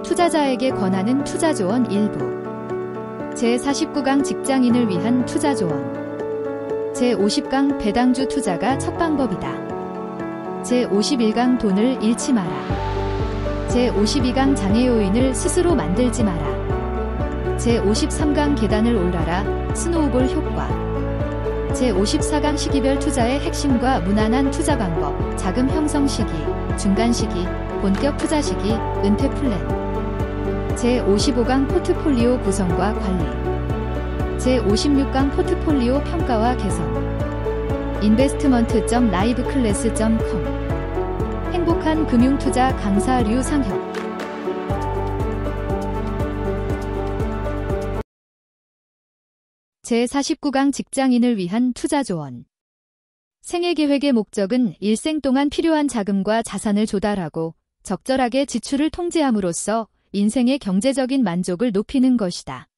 투자자에게 권하는 투자조언 일부. 제49강 직장인을 위한 투자조언. 제50강 배당주 투자가 첫 방법이다. 제51강 돈을 잃지 마라. 제52강 장애 요인을 스스로 만들지 마라. 제53강 계단을 올라라. 스노우볼 효과. 제54강 시기별 투자의 핵심과 무난한 투자 방법, 자금 형성 시기, 중간 시기, 본격 투자 시기, 은퇴 플랜. 제55강 포트폴리오 구성과 관리. 제56강 포트폴리오 평가와 개선. investment.liveclass.com. 행복한 금융투자 강사 류상혁. 제49강 직장인을 위한 투자조언. 생애계획의 목적은 일생 동안 필요한 자금과 자산을 조달하고 적절하게 지출을 통제함으로써 인생의 경제적인 만족을 높이는 것이다.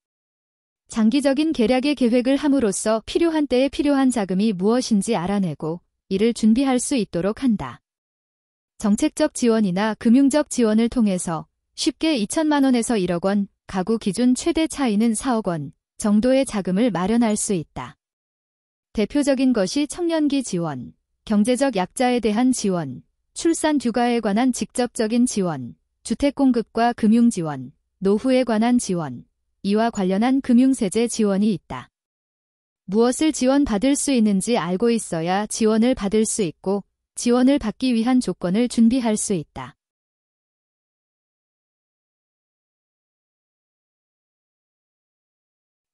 장기적인 계략의 계획을 함으로써 필요한 때에 필요한 자금이 무엇인지 알아내고 이를 준비할 수 있도록 한다. 정책적 지원이나 금융적 지원을 통해서 쉽게 2천만 원에서 1억 원, 가구 기준 최대 차이는 4억 원 정도의 자금을 마련할 수 있다. 대표적인 것이 청년기 지원, 경제적 약자에 대한 지원, 출산 휴가에 관한 직접적인 지원, 주택 공급과 금융 지원, 노후에 관한 지원, 이와 관련한 금융세제 지원이 있다. 무엇을 지원받을 수 있는지 알고 있어야 지원을 받을 수 있고 지원을 받기 위한 조건을 준비할 수 있다.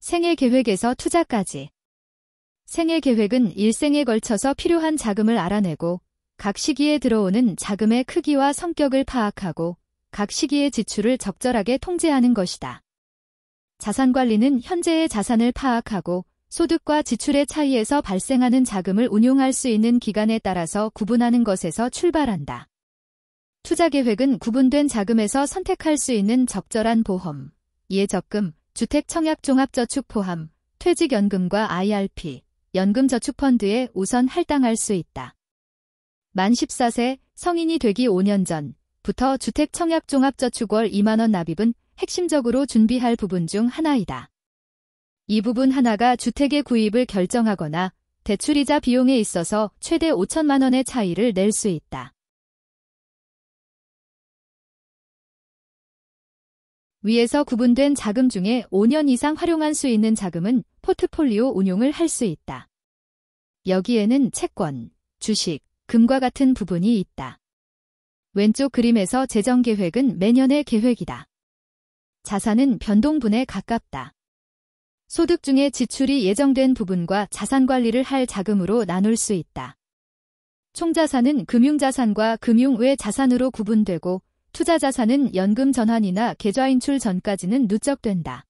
생애계획에서 투자까지. 생애계획은 일생에 걸쳐서 필요한 자금을 알아내고 각 시기에 들어오는 자금의 크기와 성격을 파악하고 각 시기의 지출을 적절하게 통제하는 것이다. 자산관리는 현재의 자산을 파악하고 소득과 지출의 차이에서 발생하는 자금을 운용할 수 있는 기간에 따라서 구분하는 것에서 출발한다. 투자계획은 구분된 자금에서 선택할 수 있는 적절한 보험, 예적금, 주택청약종합저축 포함, 퇴직연금과 IRP, 연금저축펀드에 우선 할당할 수 있다. 만 14세, 성인이 되기 5년 전부터 주택청약종합저축월 2만원 납입은 핵심적으로 준비할 부분 중 하나이다. 이 부분 하나가 주택의 구입을 결정하거나 대출이자 비용에 있어서 최대 5천만 원의 차이를 낼 수 있다. 위에서 구분된 자금 중에 5년 이상 활용할 수 있는 자금은 포트폴리오 운용을 할 수 있다. 여기에는 채권, 주식, 금과 같은 부분이 있다. 왼쪽 그림에서 재정계획은 매년의 계획이다. 자산은 변동분에 가깝다. 소득 중에 지출이 예정된 부분과 자산관리를 할 자금으로 나눌 수 있다. 총자산은 금융자산과 금융 외 자산으로 구분되고 투자자산은 연금 전환이나 계좌인출 전까지는 누적된다.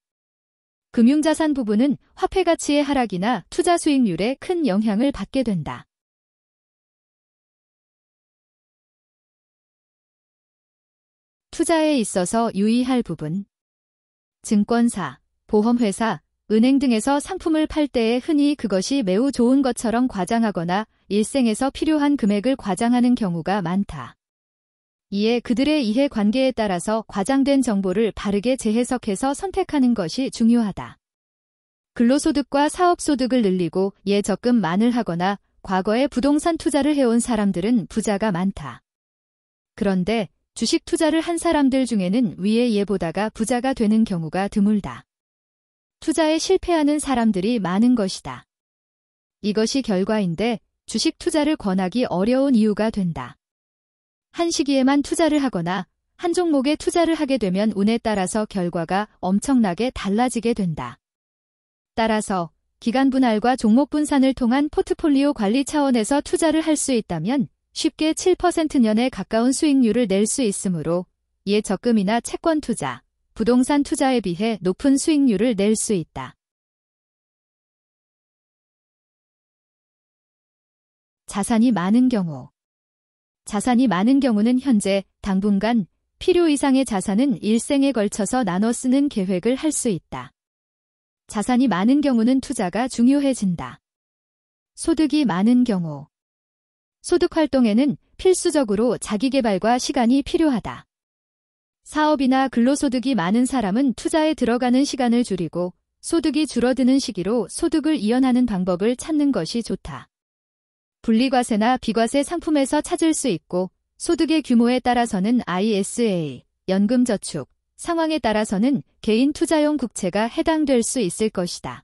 금융자산 부분은 화폐가치의 하락이나 투자 수익률에 큰 영향을 받게 된다. 투자에 있어서 유의할 부분. 증권사, 보험회사, 은행 등에서 상품을 팔 때에 흔히 그것이 매우 좋은 것처럼 과장하거나 일생에서 필요한 금액을 과장하는 경우가 많다. 이에 그들의 이해관계에 따라서 과장된 정보를 바르게 재해석해서 선택하는 것이 중요하다. 근로소득과 사업소득을 늘리고 예적금만을 하거나 과거에 부동산 투자를 해온 사람들은 부자가 많다. 그런데 주식 투자를 한 사람들 중에는 위의 예보다가 부자가 되는 경우가 드물다. 투자에 실패하는 사람들이 많은 것이다. 이것이 결과인데 주식 투자를 권하기 어려운 이유가 된다. 한 시기에만 투자를 하거나 한 종목에 투자를 하게 되면 운에 따라서 결과가 엄청나게 달라지게 된다. 따라서 기간 분할과 종목 분산을 통한 포트폴리오 관리 차원에서 투자를 할 수 있다면 쉽게 7%년에 가까운 수익률을 낼 수 있으므로 예적금이나 채권 투자, 부동산 투자에 비해 높은 수익률을 낼 수 있다. 자산이 많은 경우. 자산이 많은 경우는 현재, 당분간, 필요 이상의 자산은 일생에 걸쳐서 나눠 쓰는 계획을 할 수 있다. 자산이 많은 경우는 투자가 중요해진다. 소득이 많은 경우. 소득 활동에는 필수적으로 자기계발과 시간이 필요하다. 사업이나 근로소득이 많은 사람은 투자에 들어가는 시간을 줄이고 소득이 줄어드는 시기로 소득을 이연하는 방법을 찾는 것이 좋다. 분리과세나 비과세 상품에서 찾을 수 있고 소득의 규모에 따라서는 ISA, 연금저축, 상황에 따라서는 개인 투자용 국채가 해당될 수 있을 것이다.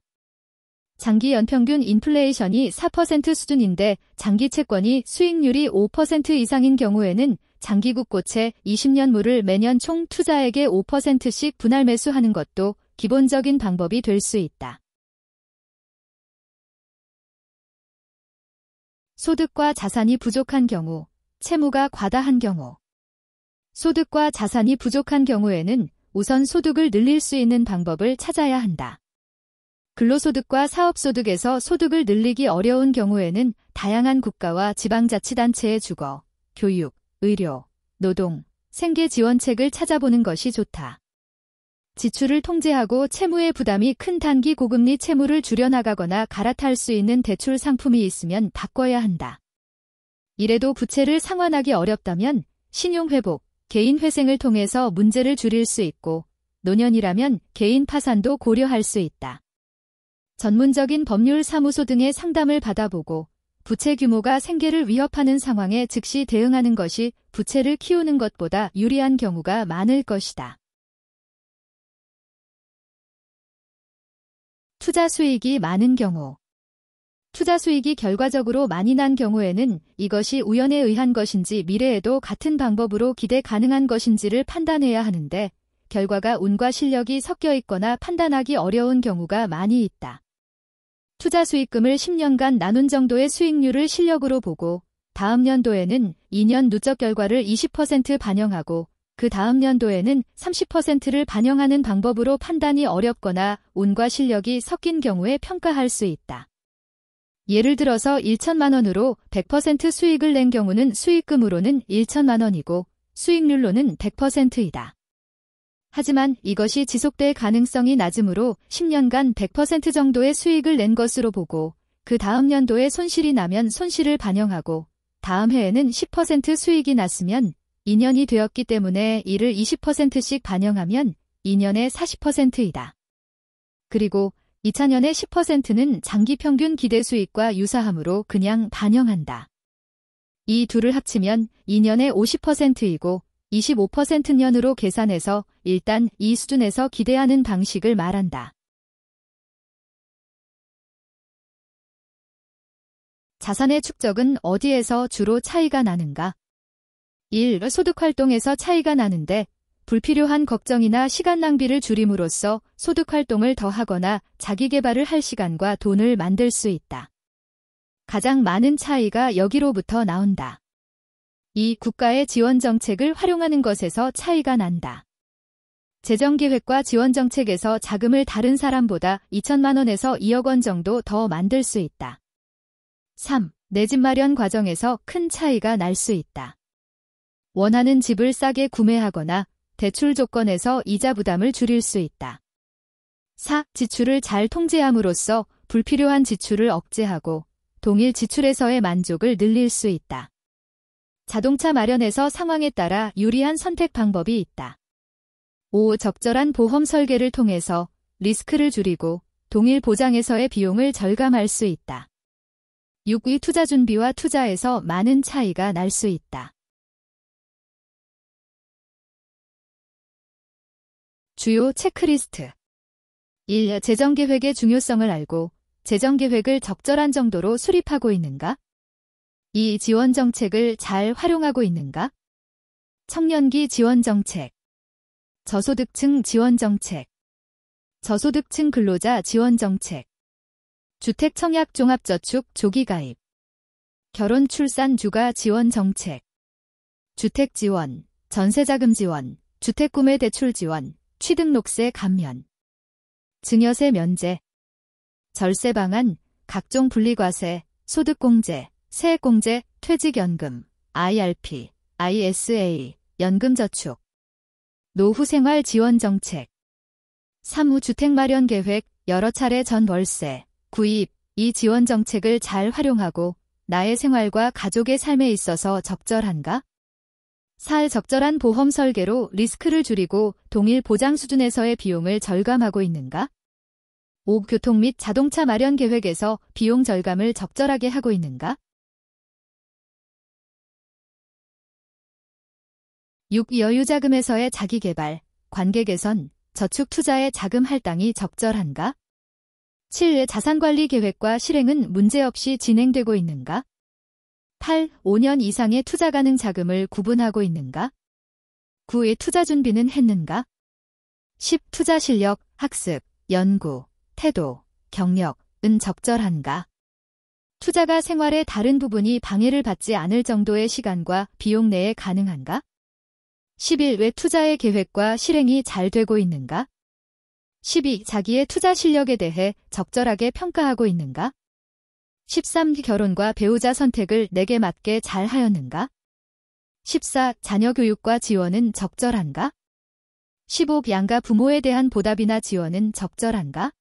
장기 연평균 인플레이션이 4% 수준인데 장기 채권이 수익률이 5% 이상인 경우에는 장기 국고채 20년물을 매년 총 투자액의 5%씩 분할 매수하는 것도 기본적인 방법이 될 수 있다. 소득과 자산이 부족한 경우, 채무가 과다한 경우. 소득과 자산이 부족한 경우에는 우선 소득을 늘릴 수 있는 방법을 찾아야 한다. 근로소득과 사업소득에서 소득을 늘리기 어려운 경우에는 다양한 국가와 지방자치단체의 주거, 교육, 의료, 노동, 생계 지원책을 찾아보는 것이 좋다. 지출을 통제하고 채무의 부담이 큰 단기 고금리 채무를 줄여나가거나 갈아탈 수 있는 대출 상품이 있으면 바꿔야 한다. 이래도 부채를 상환하기 어렵다면 신용회복, 개인회생을 통해서 문제를 줄일 수 있고 노년이라면 개인 파산도 고려할 수 있다. 전문적인 법률 사무소 등의 상담을 받아보고 부채 규모가 생계를 위협하는 상황에 즉시 대응하는 것이 부채를 키우는 것보다 유리한 경우가 많을 것이다. 투자 수익이 많은 경우. 투자 수익이 결과적으로 많이 난 경우에는 이것이 우연에 의한 것인지 미래에도 같은 방법으로 기대 가능한 것인지를 판단해야 하는데 결과가 운과 실력이 섞여 있거나 판단하기 어려운 경우가 많이 있다. 투자 수익금을 10년간 나눈 정도의 수익률을 실력으로 보고 다음 연도에는 2년 누적 결과를 20% 반영하고 그 다음 연도에는 30%를 반영하는 방법으로 판단이 어렵거나 운과 실력이 섞인 경우에 평가할 수 있다. 예를 들어서 1천만 원으로 100% 수익을 낸 경우는 수익금으로는 1천만 원이고 수익률로는 100%이다. 하지만 이것이 지속될 가능성이 낮으므로 10년간 100% 정도의 수익을 낸 것으로 보고 그 다음 연도에 손실이 나면 손실을 반영하고 다음 해에는 10% 수익이 났으면 2년이 되었기 때문에 이를 20%씩 반영하면 2년에 40%이다. 그리고 2차년의 10%는 장기평균 기대 수익과 유사하므로 그냥 반영한다. 이 둘을 합치면 2년에 50%이고 25%년으로 계산해서 일단 이 수준에서 기대하는 방식을 말한다. 자산의 축적은 어디에서 주로 차이가 나는가? 1. 소득활동에서 차이가 나는데 불필요한 걱정이나 시간 낭비를 줄임으로써 소득활동을 더하거나 자기개발을 할 시간과 돈을 만들 수 있다. 가장 많은 차이가 여기로부터 나온다. 2. 국가의 지원정책을 활용하는 것에서 차이가 난다. 재정계획과 지원정책에서 자금을 다른 사람보다 2천만 원에서 2억 원 정도 더 만들 수 있다. 3. 내 집 마련 과정에서 큰 차이가 날 수 있다. 원하는 집을 싸게 구매하거나 대출 조건에서 이자 부담을 줄일 수 있다. 4. 지출을 잘 통제함으로써 불필요한 지출을 억제하고 동일 지출에서의 만족을 늘릴 수 있다. 자동차 마련에서 상황에 따라 유리한 선택 방법이 있다. 5. 적절한 보험 설계를 통해서 리스크를 줄이고 동일 보장에서의 비용을 절감할 수 있다. 6. 위 투자 준비와 투자에서 많은 차이가 날 수 있다. 주요 체크리스트. 1. 재정계획의 중요성을 알고 재정계획을 적절한 정도로 수립하고 있는가? 2. 지원정책을 잘 활용하고 있는가? 청년기 지원정책, 저소득층 지원정책, 저소득층 근로자 지원정책, 주택청약종합저축 조기가입, 결혼 출산 육아 지원정책, 주택지원, 전세자금 지원, 주택구매 대출 지원, 취등록세 감면, 증여세 면제, 절세 방안, 각종 분리과세, 소득공제, 세액공제, 퇴직연금, IRP, ISA, 연금저축, 노후생활 지원정책, 사무주택 마련 계획, 여러 차례 전월세, 구입, 이 지원정책을 잘 활용하고 나의 생활과 가족의 삶에 있어서 적절한가? 4. 적절한 보험 설계로 리스크를 줄이고 동일 보장 수준에서의 비용을 절감하고 있는가? 5. 교통 및 자동차 마련 계획에서 비용 절감을 적절하게 하고 있는가? 6. 여유자금에서의 자기개발, 관계 개선, 저축 투자의 자금 할당이 적절한가? 7. 자산관리 계획과 실행은 문제없이 진행되고 있는가? 8. 5년 이상의 투자 가능 자금을 구분하고 있는가? 9. 투자 준비는 했는가? 10. 투자 실력, 학습, 연구, 태도, 경력은 적절한가? 투자가 생활의 다른 부분이 방해를 받지 않을 정도의 시간과 비용 내에 가능한가? 11. 왜 투자의 계획과 실행이 잘 되고 있는가? 12. 자기의 투자 실력에 대해 적절하게 평가하고 있는가? 13. 결혼과 배우자 선택을 내게 맞게 잘 하였는가? 14. 자녀 교육과 지원은 적절한가? 15. 양가 부모에 대한 보답이나 지원은 적절한가?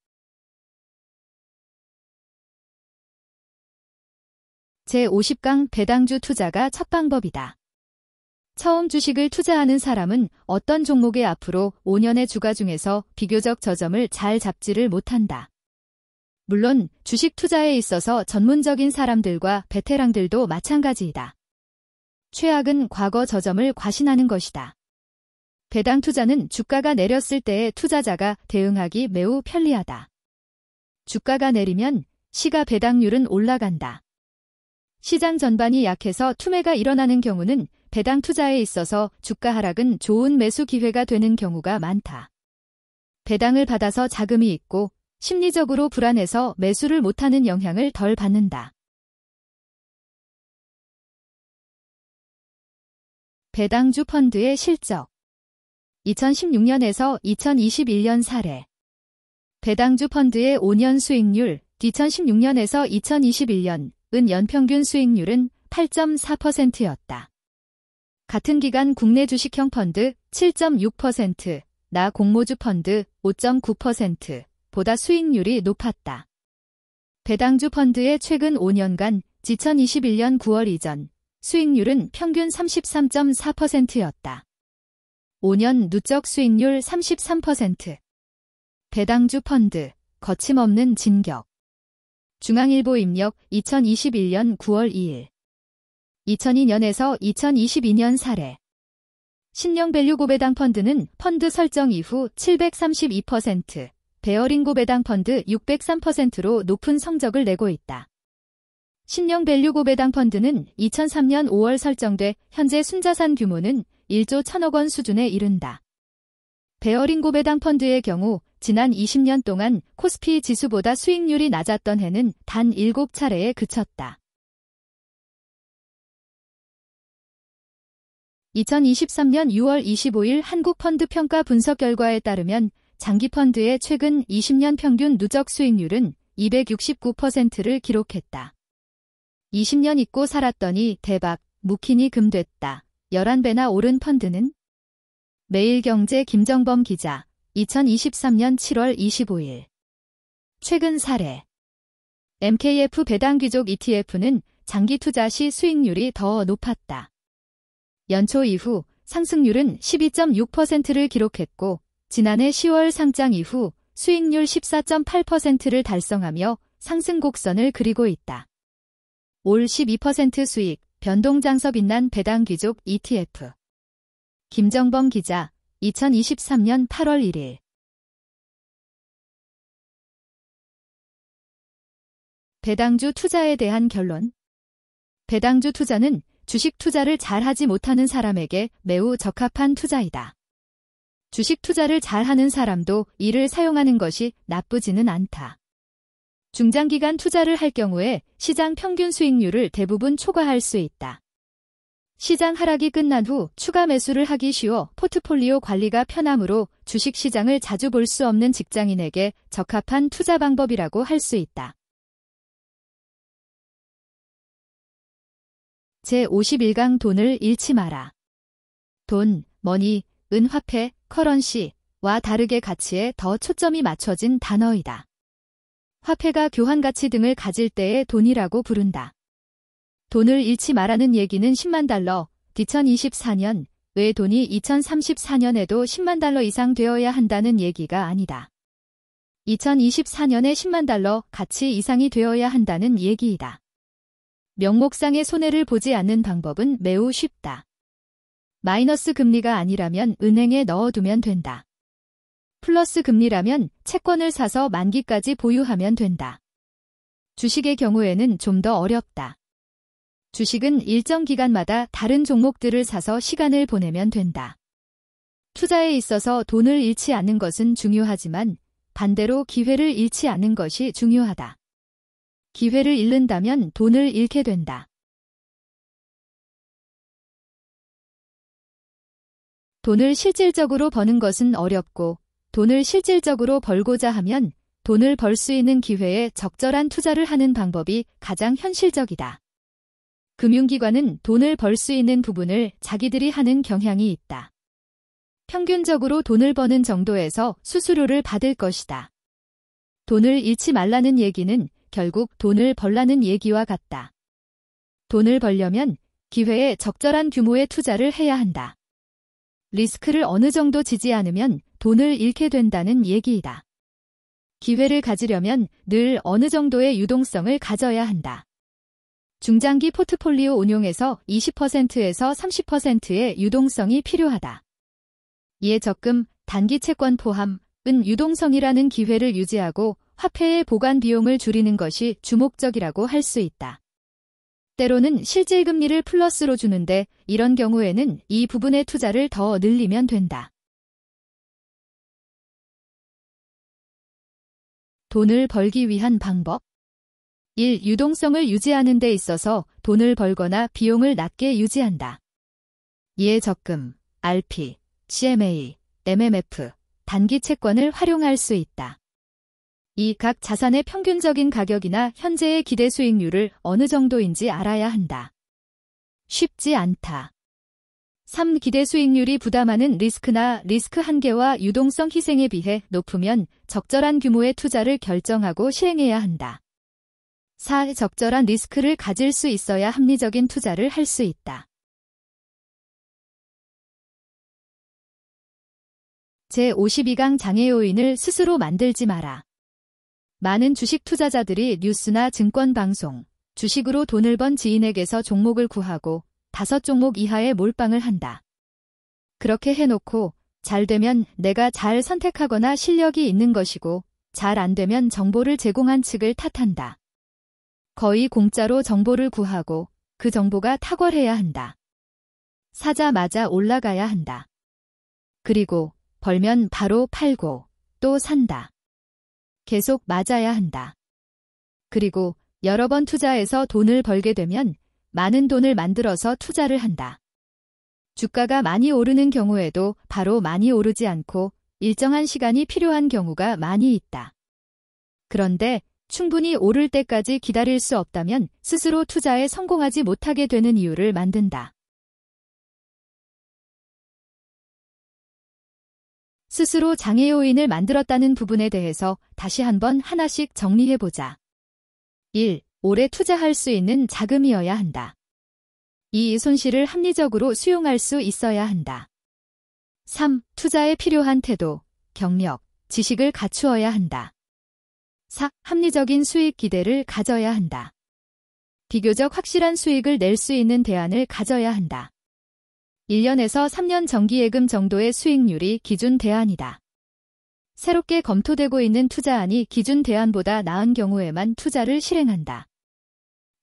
제50강 배당주 투자가 첫 방법이다. 처음 주식을 투자하는 사람은 어떤 종목의 앞으로 5년의 주가 중에서 비교적 저점을 잘 잡지를 못한다. 물론 주식 투자에 있어서 전문적인 사람들과 베테랑들도 마찬가지이다. 최악은 과거 저점을 과신하는 것이다. 배당 투자는 주가가 내렸을 때의 투자자가 대응하기 매우 편리하다. 주가가 내리면 시가 배당률은 올라간다. 시장 전반이 약해서 투매가 일어나는 경우는 배당 투자에 있어서 주가 하락은 좋은 매수 기회가 되는 경우가 많다. 배당을 받아서 자금이 있고 심리적으로 불안해서 매수를 못하는 영향을 덜 받는다. 배당주 펀드의 실적 2016년에서 2021년 사례 배당주 펀드의 5년 수익률 2016년에서 2021년은 연평균 수익률은 8.4%였다. 같은 기간 국내 주식형 펀드 7.6%, 나 공모주 펀드 5.9% 보다 수익률이 높았다. 배당주 펀드의 최근 5년간 2021년 9월 이전 수익률은 평균 33.4%였다. 5년 누적 수익률 33%. 배당주 펀드, 거침없는 진격. 중앙일보 입력 2021년 9월 2일. 2002년에서 2022년 사례. 신영밸류 고배당 펀드는 펀드 설정 이후 732%, 베어링 고배당 펀드 603%로 높은 성적을 내고 있다. 신영밸류 고배당 펀드는 2003년 5월 설정돼 현재 순자산 규모는 1조 1천억 원 수준에 이른다. 베어링 고배당 펀드의 경우 지난 20년 동안 코스피 지수보다 수익률이 낮았던 해는 단 7차례에 그쳤다. 2023년 6월 25일 한국펀드평가 분석 결과에 따르면 장기펀드의 최근 20년 평균 누적 수익률은 269%를 기록했다. 20년 잊고 살았더니 대박, 묵히니 금 됐다. 11배나 오른 펀드는? 매일경제 김정범 기자, 2023년 7월 25일. 최근 사례. MKF 배당귀족 ETF는 장기 투자 시 수익률이 더 높았다. 연초 이후 상승률은 12.6%를 기록했고 지난해 10월 상장 이후 수익률 14.8%를 달성하며 상승 곡선을 그리고 있다. 올 12% 수익, 변동장서 빛난 배당귀족 ETF. 김정범 기자, 2023년 8월 1일. 배당주 투자에 대한 결론. 배당주 투자는 주식 투자를 잘하지 못하는 사람에게 매우 적합한 투자이다. 주식 투자를 잘하는 사람도 이를 사용하는 것이 나쁘지는 않다. 중장기간 투자를 할 경우에 시장 평균 수익률을 대부분 초과할 수 있다. 시장 하락이 끝난 후 추가 매수를 하기 쉬워 포트폴리오 관리가 편하므로 주식 시장을 자주 볼 수 없는 직장인에게 적합한 투자 방법이라고 할 수 있다. 제51강 돈을 잃지 마라. 돈, 머니, 은 화폐, 커런시와 다르게 가치에 더 초점이 맞춰진 단어이다. 화폐가 교환 가치 등을 가질 때의 돈이라고 부른다. 돈을 잃지 마라는 얘기는 10만 달러, 2024년 왜 돈이 2034년에도 10만 달러 이상 되어야 한다는 얘기가 아니다. 2024년에 10만 달러 가치 이상이 되어야 한다는 얘기이다. 명목상의 손해를 보지 않는 방법은 매우 쉽다. 마이너스 금리가 아니라면 은행에 넣어두면 된다. 플러스 금리라면 채권을 사서 만기까지 보유하면 된다. 주식의 경우에는 좀 더 어렵다. 주식은 일정 기간마다 다른 종목들을 사서 시간을 보내면 된다. 투자에 있어서 돈을 잃지 않는 것은 중요하지만 반대로 기회를 잃지 않는 것이 중요하다. 기회를 잃는다면 돈을 잃게 된다. 돈을 실질적으로 버는 것은 어렵고 돈을 실질적으로 벌고자 하면 돈을 벌 수 있는 기회에 적절한 투자를 하는 방법이 가장 현실적이다. 금융기관은 돈을 벌 수 있는 부분을 자기들이 하는 경향이 있다. 평균적으로 돈을 버는 정도에서 수수료를 받을 것이다. 돈을 잃지 말라는 얘기는 결국 돈을 벌라는 얘기와 같다. 돈을 벌려면 기회에 적절한 규모의 투자를 해야 한다. 리스크를 어느 정도 지지 않으면 돈을 잃게 된다는 얘기이다. 기회를 가지려면 늘 어느 정도의 유동성을 가져야 한다. 중장기 포트폴리오 운용에서 20%에서 30%의 유동성이 필요하다. 이에 적금, 단기 채권 포함은 유동성이라는 기회를 유지하고 화폐의 보관 비용을 줄이는 것이 주목적이라고 할 수 있다. 때로는 실질금리를 플러스로 주는데 이런 경우에는 이 부분의 투자를 더 늘리면 된다. 돈을 벌기 위한 방법 1. 유동성을 유지하는 데 있어서 돈을 벌거나 비용을 낮게 유지한다. 이에 적금, RP, CMA, MMF, 단기 채권을 활용할 수 있다. 2. 각 자산의 평균적인 가격이나 현재의 기대 수익률을 어느 정도인지 알아야 한다. 쉽지 않다. 3. 기대 수익률이 부담하는 리스크나 리스크 한계와 유동성 희생에 비해 높으면 적절한 규모의 투자를 결정하고 실행해야 한다. 4. 적절한 리스크를 가질 수 있어야 합리적인 투자를 할 수 있다. 제52강 장애 요인을 스스로 만들지 마라. 많은 주식 투자자들이 뉴스나 증권 방송, 주식으로 돈을 번 지인에게서 종목을 구하고 5종목 이하의 몰빵을 한다. 그렇게 해놓고 잘 되면 내가 잘 선택하거나 실력이 있는 것이고 잘 안 되면 정보를 제공한 측을 탓한다. 거의 공짜로 정보를 구하고 그 정보가 탁월해야 한다. 사자마자 올라가야 한다. 그리고 벌면 바로 팔고 또 산다. 계속 맞아야 한다. 그리고 여러 번 투자해서 돈을 벌게 되면 많은 돈을 만들어서 투자를 한다. 주가가 많이 오르는 경우에도 바로 많이 오르지 않고 일정한 시간이 필요한 경우가 많이 있다. 그런데 충분히 오를 때까지 기다릴 수 없다면 스스로 투자에 성공하지 못하게 되는 이유를 만든다. 스스로 장애 요인을 만들었다는 부분에 대해서 다시 한번 하나씩 정리해보자. 1. 오래 투자할 수 있는 자금이어야 한다. 2. 손실을 합리적으로 수용할 수 있어야 한다. 3. 투자에 필요한 태도, 경력, 지식을 갖추어야 한다. 4. 합리적인 수익 기대를 가져야 한다. 비교적 확실한 수익을 낼 수 있는 대안을 가져야 한다. 1년에서 3년 정기예금 정도의 수익률이 기준 대안이다. 새롭게 검토되고 있는 투자안이 기준 대안보다 나은 경우에만 투자를 실행한다.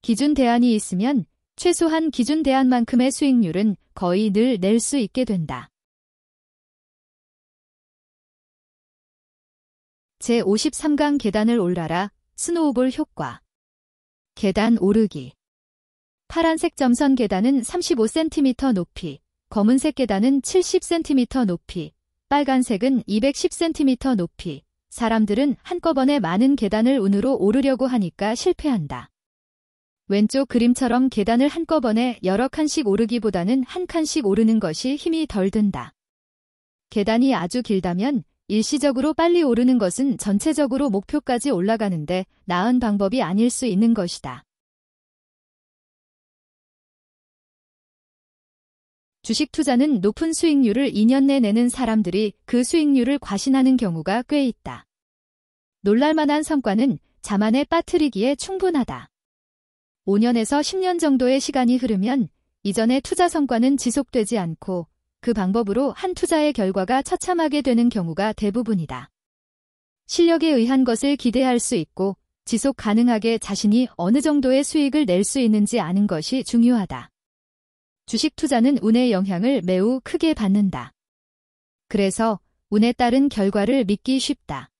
기준 대안이 있으면 최소한 기준 대안만큼의 수익률은 거의 늘 낼 수 있게 된다. 제53강 계단을 올라라, 스노우볼 효과. 계단 오르기. 파란색 점선 계단은 35cm 높이, 검은색 계단은 70cm 높이, 빨간색은 210cm 높이. 사람들은 한꺼번에 많은 계단을 운으로 오르려고 하니까 실패한다. 왼쪽 그림처럼 계단을 한꺼번에 여러 칸씩 오르기보다는 한 칸씩 오르는 것이 힘이 덜 든다. 계단이 아주 길다면 일시적으로 빨리 오르는 것은 전체적으로 목표까지 올라가는데 나은 방법이 아닐 수 있는 것이다. 주식 투자는 높은 수익률을 2년 내 내는 사람들이 그 수익률을 과신하는 경우가 꽤 있다. 놀랄만한 성과는 자만에 빠뜨리기에 충분하다. 5년에서 10년 정도의 시간이 흐르면 이전의 투자 성과는 지속되지 않고 그 방법으로 한 투자의 결과가 처참하게 되는 경우가 대부분이다. 실력에 의한 것을 기대할 수 있고 지속 가능하게 자신이 어느 정도의 수익을 낼 수 있는지 아는 것이 중요하다. 주식 투자는 운의 영향을 매우 크게 받는다. 그래서 운에 따른 결과를 믿기 쉽다.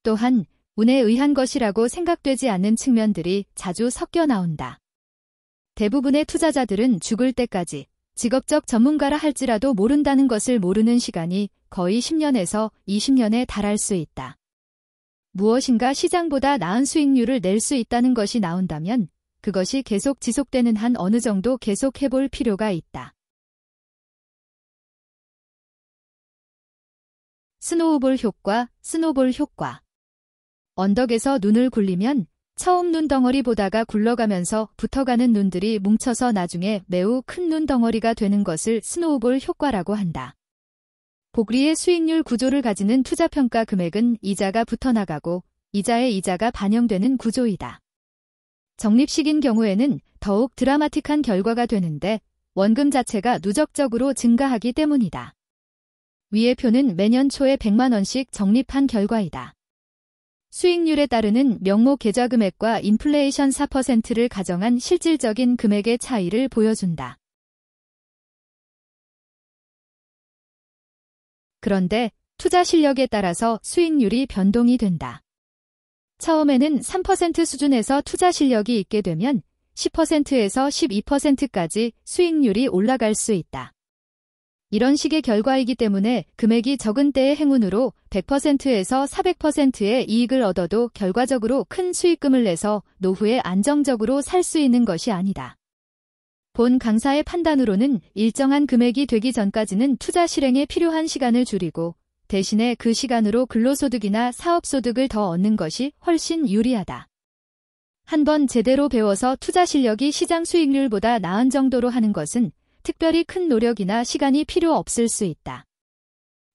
또한 운에 의한 것이라고 생각되지 않는 측면들이 자주 섞여 나온다. 대부분의 투자자들은 죽을 때까지 직업적 전문가라 할지라도 모른다는 것을 모르는 시간이 거의 10년에서 20년에 달할 수 있다. 무엇인가 시장보다 나은 수익률을 낼 수 있다는 것이 나온다면 그것이 계속 지속되는 한 어느 정도 계속 해볼 필요가 있다. 스노우볼 효과, 스노볼 효과. 언덕에서 눈을 굴리면 처음 눈덩어리 보다가 굴러가면서 붙어가는 눈들이 뭉쳐서 나중에 매우 큰 눈덩어리가 되는 것을 스노우볼 효과라고 한다. 복리의 수익률 구조를 가지는 투자평가 금액은 이자가 붙어나가고 이자에 이자가 반영되는 구조이다. 적립식인 경우에는 더욱 드라마틱한 결과가 되는데 원금 자체가 누적적으로 증가하기 때문이다. 위의 표는 매년 초에 100만 원씩 적립한 결과이다. 수익률에 따르는 명목 계좌 금액과 인플레이션 4%를 가정한 실질적인 금액의 차이를 보여준다. 그런데 투자 실력에 따라서 수익률이 변동이 된다. 처음에는 3% 수준에서 투자 실력이 있게 되면 10%에서 12%까지 수익률이 올라갈 수 있다. 이런 식의 결과이기 때문에 금액이 적은 때의 행운으로 100%에서 400%의 이익을 얻어도 결과적으로 큰 수익금을 내서 노후에 안정적으로 살 수 있는 것이 아니다. 본 강사의 판단으로는 일정한 금액이 되기 전까지는 투자 실행에 필요한 시간을 줄이고 대신에 그 시간으로 근로소득이나 사업소득을 더 얻는 것이 훨씬 유리하다. 한번 제대로 배워서 투자 실력이 시장 수익률보다 나은 정도로 하는 것은 특별히 큰 노력이나 시간이 필요 없을 수 있다.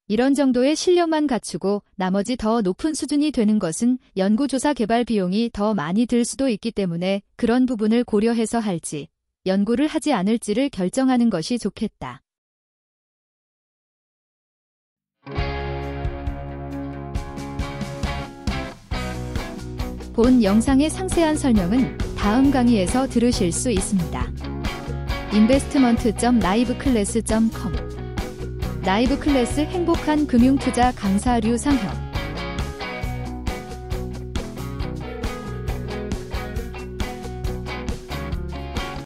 이런 정도의 실력만 갖추고 나머지 더 높은 수준이 되는 것은 연구조사 개발 비용이 더 많이 들 수도 있기 때문에 그런 부분을 고려해서 할지, 연구를 하지 않을지를 결정하는 것이 좋겠다. 본 영상의 상세한 설명은 다음 강의에서 들으실 수 있습니다. investment.liveclass.com 라이브클래스 행복한 금융투자 강사 류상혁